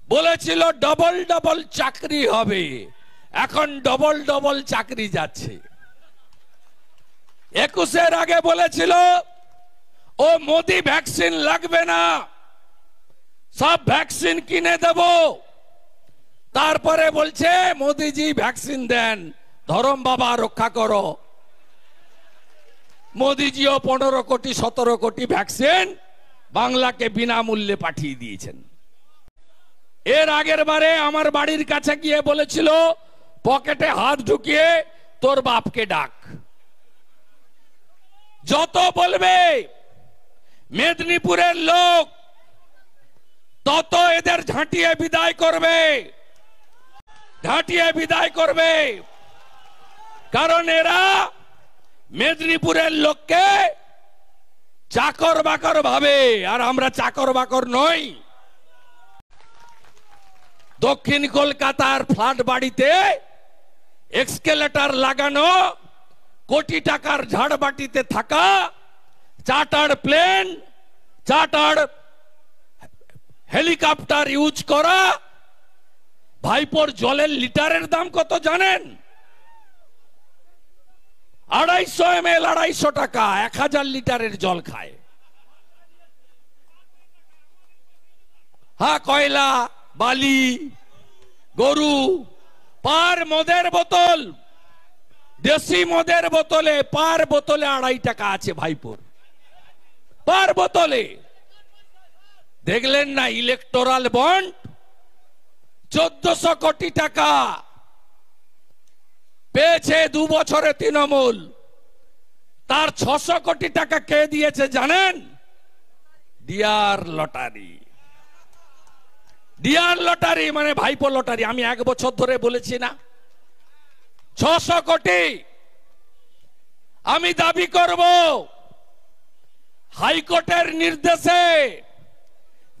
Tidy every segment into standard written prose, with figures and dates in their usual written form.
বলেছিল double double চাকরি হবে, এখন ডবল ডবল চাকরি যাচ্ছে। 21-এর আগে বলেছিল ও মোদি ভ্যাকসিন লাগবে না, সব ভ্যাকসিন কিনে দেব। তারপরে বলছে মোদিজি ভ্যাকসিন দেন, ধরম বাবা রক্ষা করো। মোদিজিও 15 কোটি 17 কোটি ভ্যাকসিন বাংলাকে বিনামূল্যে পাঠিয়ে দিয়েছেন। এর আগের বারে আমার বাড়ির কাছে গিয়ে বলেছিল পকেটে হাত ঢুকিয়ে তোর বাপকে ডাক। যত বলবে মেদিনীপুরের লোক তত এদের ঝাঁটিয়ে বিদায় করবে, ঝাঁটিয়ে বিদায় করবে। কারণ এরা মেদিনীপুরের লোককে চাকর বাকর ভাবে, আর আমরা চাকর বাকর নই। দক্ষিণ কলকাতার ফ্ল্যাট বাড়িতে এক্সকেলেটর লাগানো, কোটি টাকার ঝাড়বাটিতে থাকা, chartered plane, chartered helicopter use করা। ভাইপোর জলের লিটারের দাম কত জানেন? 250 ml 250 টাকা, 1000 লিটারের জল খায়। হ্যাঁ, কয়লা, বালি, গরু। পার মদের বোতল, দেশি মদের বোতলে পার বোতলে 2.5 টাকা আছে ভাইপোর, পার বোতলে। দেখলেন না ইলেকটোরাল বন্ড 1400 কোটি টাকা পেয়েছে 2 বছরে তৃণমূল। তার 600 কোটি টাকা কে দিয়েছে জানেন? Dear lottery. ডিয়ার লটারি মানে ভাইপো লটারি। আমি 1 বছর ধরে বলেছি না, 600 কোটি। আমি দাবি করব হাইকোর্টের নির্দেশে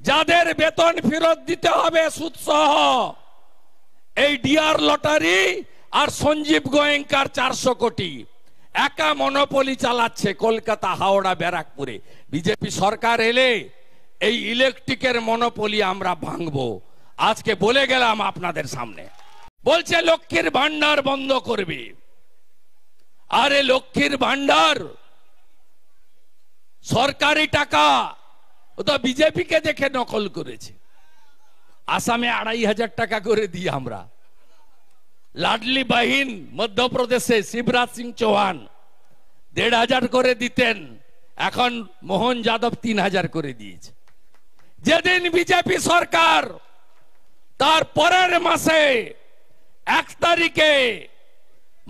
যাদের বেতন ফেরত দিতে হবে সুদ সহ, এই ডিয়ার লটারি আর সঞ্জীব গোয়েঙ্কার 400 কোটি একা মনোপলি চালাচ্ছে কলকাতা, হাওড়া, ব্যারাকপুরে। বিজেপি সরকার এলে এই ইলেকট্রিকের মনোপলি আমরা ভাঙবো। আজকে বলে গেলাম আপনাদের সামনে। বলছে লক্ষ্মীর ভান্ডার বন্ধ করবে। আরে লক্ষ্মীর ভান্ডার সরকারি টাকা, ও তো বিজেপিকে দেখে নকল করেছে। আসামে 2500 টাকা করে দিই আমরা। লাডলি বাহিন মধ্যপ্রদেশে শিবরাজ সিং চৌহান 1500 করে দিতেন, এখন মোহন যাদব 3000 করে দিয়েছে। যেদিন বিজেপি সরকার তার পরের মাসে 1 তারিখে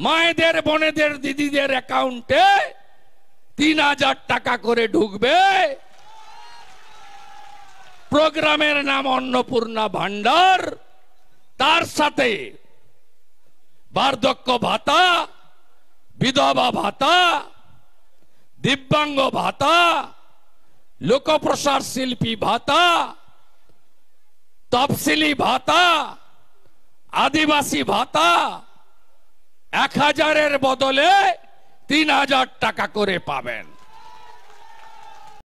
মায়েদের, বোনেদের, দিদিদের অ্যাকাউন্টে 3000 টাকা করে ঢুকবে, প্রোগ্রামের নাম অন্নপূর্ণা ভান্ডার, তার সাথে বার্ধক্য ভাতা, বিধবা ভাতা, দিব্যাঙ্গ ভাতা, লোকপ্রসার শিল্পী ভাতা, তফসিলি ভাতা, আদিবাসী ভাতা 1000-এর বদলে 3000 টাকা করে পাবেন।